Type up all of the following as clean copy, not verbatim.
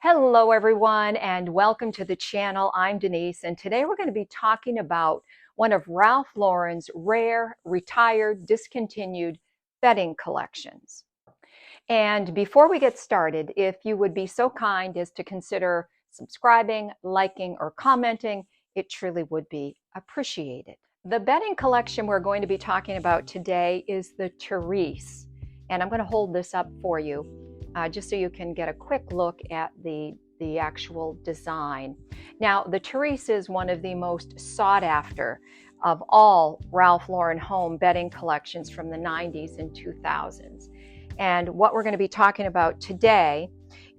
Hello everyone and welcome to the channel. I'm Denise and today we're going to be talking about one of Ralph Lauren's rare, retired, discontinued bedding collections. And before we get started, if you would be so kind as to consider subscribing, liking, or commenting, it truly would be appreciated. The bedding collection we're going to be talking about today is the Therese. And I'm going to hold this up for you just so you can get a quick look at the actual design. Now, the Therese is one of the most sought after of all Ralph Lauren home bedding collections from the 90s and 2000s. And what we're going to be talking about today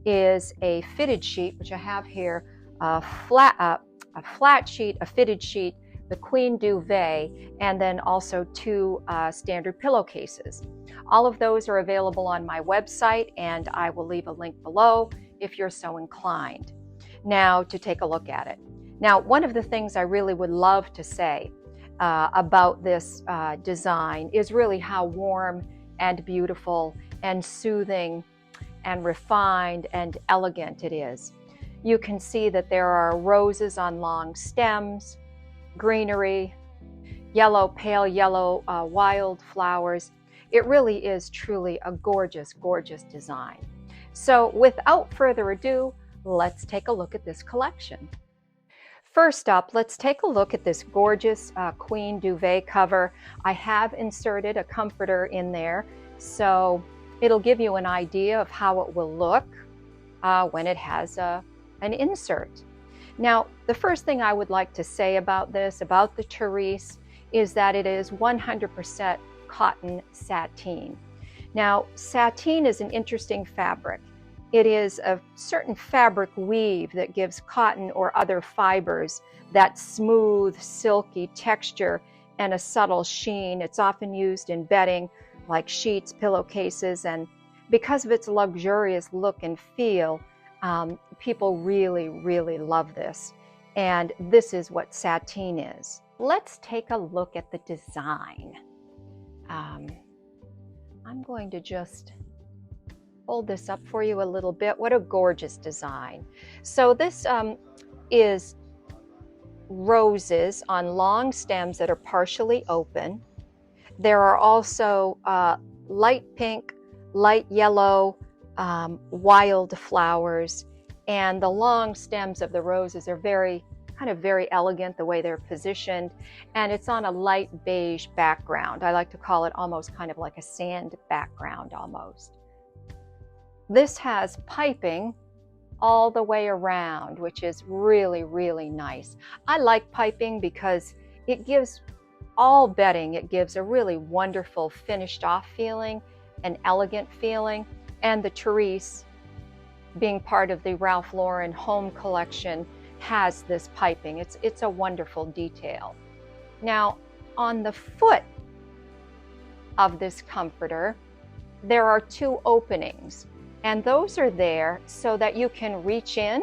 is a fitted sheet, which I have here, a flat sheet, a fitted sheet, the Queen Duvet, and then also two standard pillowcases. All of those are available on my website, and I will leave a link below if you're so inclined. Now, to take a look at it. Now, one of the things I really would love to say about this design is really how warm and beautiful and soothing and refined and elegant it is. You can see that there are roses on long stems, greenery, yellow, pale yellow wild flowers. It really is truly a gorgeous, gorgeous design. So without further ado, let's take a look at this collection. First up, let's take a look at this gorgeous Queen Duvet cover. I have inserted a comforter in there, so it'll give you an idea of how it will look when it has an insert. Now, the first thing I would like to say about this, about the Therese, is that it is 100% cotton sateen. Now, sateen is an interesting fabric. It is a certain fabric weave that gives cotton or other fibers that smooth, silky texture and a subtle sheen. It's often used in bedding like sheets, pillowcases, and because of its luxurious look and feel, people really, really love this. And this is what sateen is. Let's take a look at the design. I'm going to just hold this up for you a little bit. What a gorgeous design. So this is roses on long stems that are partially open. There are also light pink, light yellow, wild flowers, and the long stems of the roses are very elegant the way they're positioned, and it's on a light beige background. I like to call it almost kind of like a sand background almost. This has piping all the way around, which is really, really nice. I like piping because it gives all bedding, it gives a really wonderful finished off feeling, an elegant feeling, and the Therese, being part of the Ralph Lauren home collection, has this piping. It's a wonderful detail. Now, on the foot of this comforter, there are two openings, and those are there so that you can reach in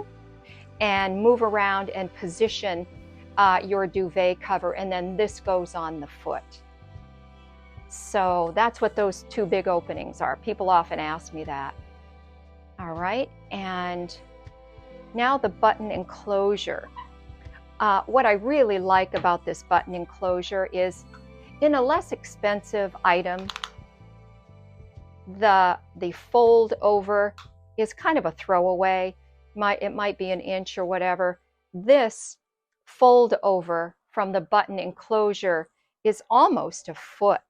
and move around and position your duvet cover, and then this goes on the foot. So that's what those two big openings are. People often ask me that. All right, and now the button enclosure. What I really like about this button enclosure is, in a less expensive item, the fold over is kind of a throwaway. It might be an inch or whatever. This fold over from the button enclosure is almost a foot.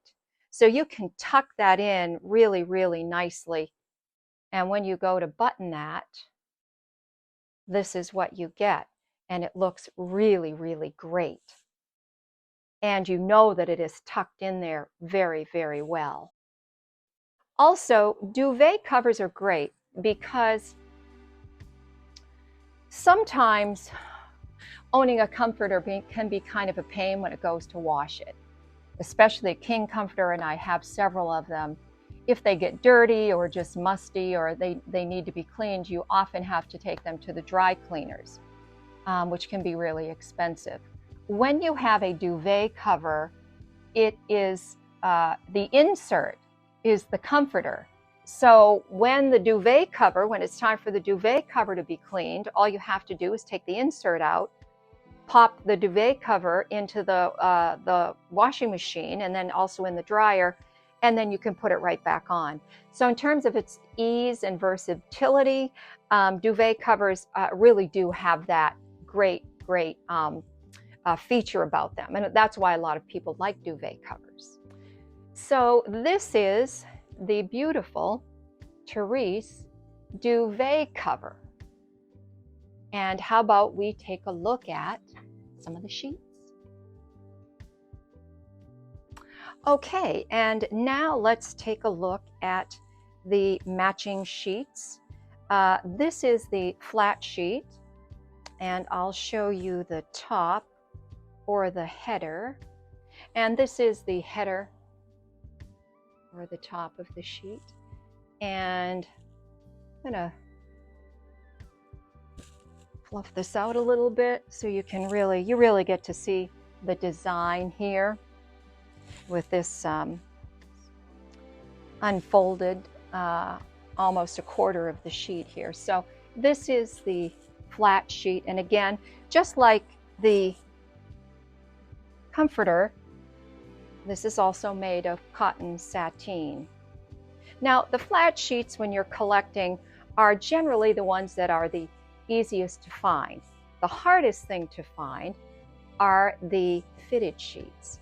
So you can tuck that in really, really nicely. And when you go to button that, this is what you get. And it looks really, really great. And you know that it is tucked in there very, very well. Also, duvet covers are great because sometimes owning a comforter can be kind of a pain when it goes to wash it, especially a king comforter, and I have several of them. If they get dirty or just musty or they need to be cleaned, you often have to take them to the dry cleaners, which can be really expensive. When you have a duvet cover, it is the insert is the comforter. So when the duvet cover, when it's time for the duvet cover to be cleaned, all you have to do is take the insert out, pop the duvet cover into the washing machine and then also in the dryer, and then you can put it right back on. So in terms of its ease and versatility, duvet covers really do have that great feature about them. And that's why a lot of people like duvet covers. So this is the beautiful Therese duvet cover. And how about we take a look at some of the sheets? Okay, and now let's take a look at the matching sheets. This is the flat sheet, and I'll show you the top or the header. And this is the header or the top of the sheet. And I'm gonna fluff this out a little bit so you really get to see the design here with this unfolded almost a quarter of the sheet here. So this is the flat sheet, and again, just like the comforter, this is also made of cotton sateen. Now the flat sheets, when you're collecting, are generally the ones that are the easiest to find. The hardest thing to find are the fitted sheets.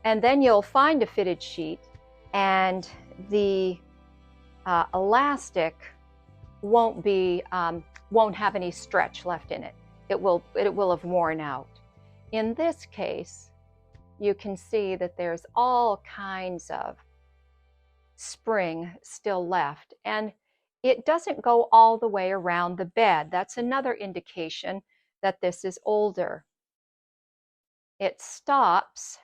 And then you'll find a fitted sheet and the elastic won't have any stretch left in it. It will have worn out. In this case, you can see that there's all kinds of spring still left, and it doesn't go all the way around the bed. That's another indication that this is older. It stops,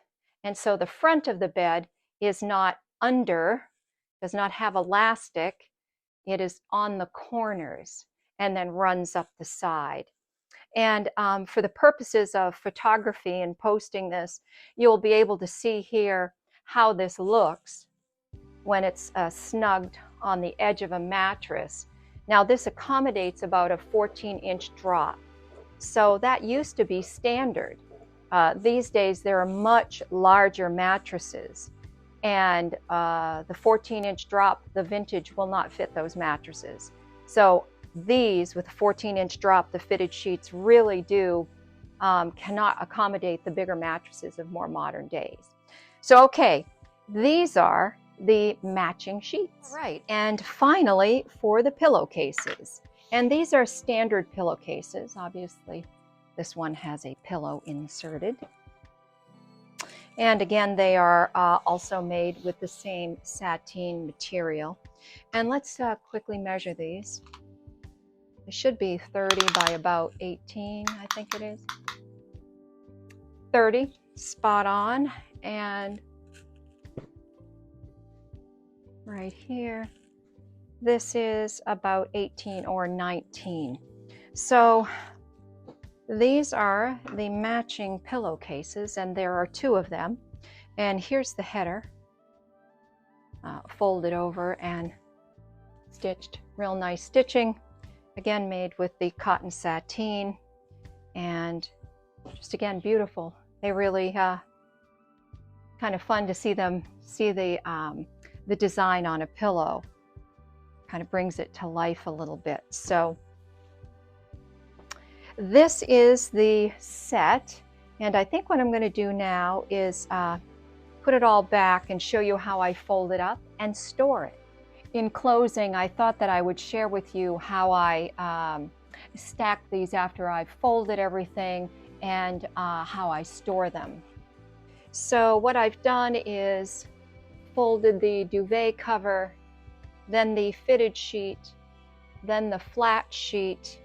and so the front of the bed is not under, does not have elastic. It is on the corners and then runs up the side. And for the purposes of photography and posting this, you'll be able to see here how this looks when it's snugged on the edge of a mattress. Now this accommodates about a 14-inch drop. So that used to be standard. These days there are much larger mattresses, and the 14-inch drop, the vintage, will not fit those mattresses. So these, with a 14-inch drop, the fitted sheets really cannot accommodate the bigger mattresses of more modern days. So okay, these are the matching sheets. All right, and finally for the pillowcases. And these are standard pillowcases. Obviously, this one has a pillow inserted. And again, they are also made with the same sateen material. And let's quickly measure these. It should be 30 by about 18, I think it is. 30, spot on. And right here, this is about 18 or 19. So these are the matching pillowcases, and there are two of them. And here's the header, folded over and stitched, real nice stitching. Again, made with the cotton sateen, and just again, beautiful. They really kind of fun to see the design on a pillow. Kind of brings it to life a little bit. So this is the set, and I think what I'm going to do now is put it all back and show you how I fold it up and store it. In closing, I thought that I would share with you how I stack these after I've folded everything, and how I store them. So what I've done is folded the duvet cover, then the fitted sheet, then the flat sheet,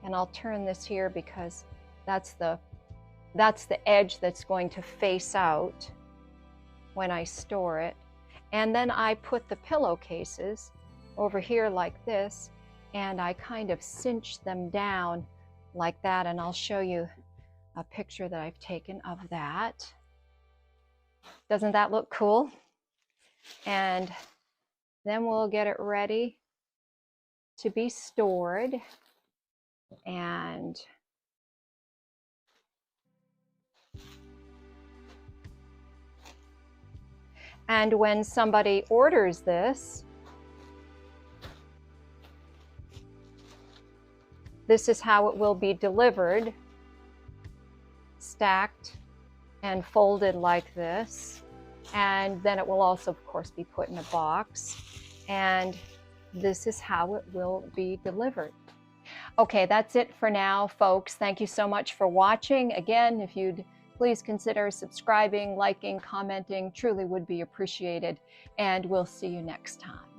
and I'll turn this here because that's the edge that's going to face out when I store it. And then I put the pillowcases over here like this, and I kind of cinch them down like that, and I'll show you a picture that I've taken of that. Doesn't that look cool? And Then we'll get it ready to be stored. And when somebody orders this, this is how it will be delivered, stacked and folded like this. And then it will also, of course, be put in a box. And this is how it will be delivered. Okay, that's it for now, folks. Thank you so much for watching. Again, if you'd please consider subscribing, liking, commenting, truly would be appreciated. And we'll see you next time.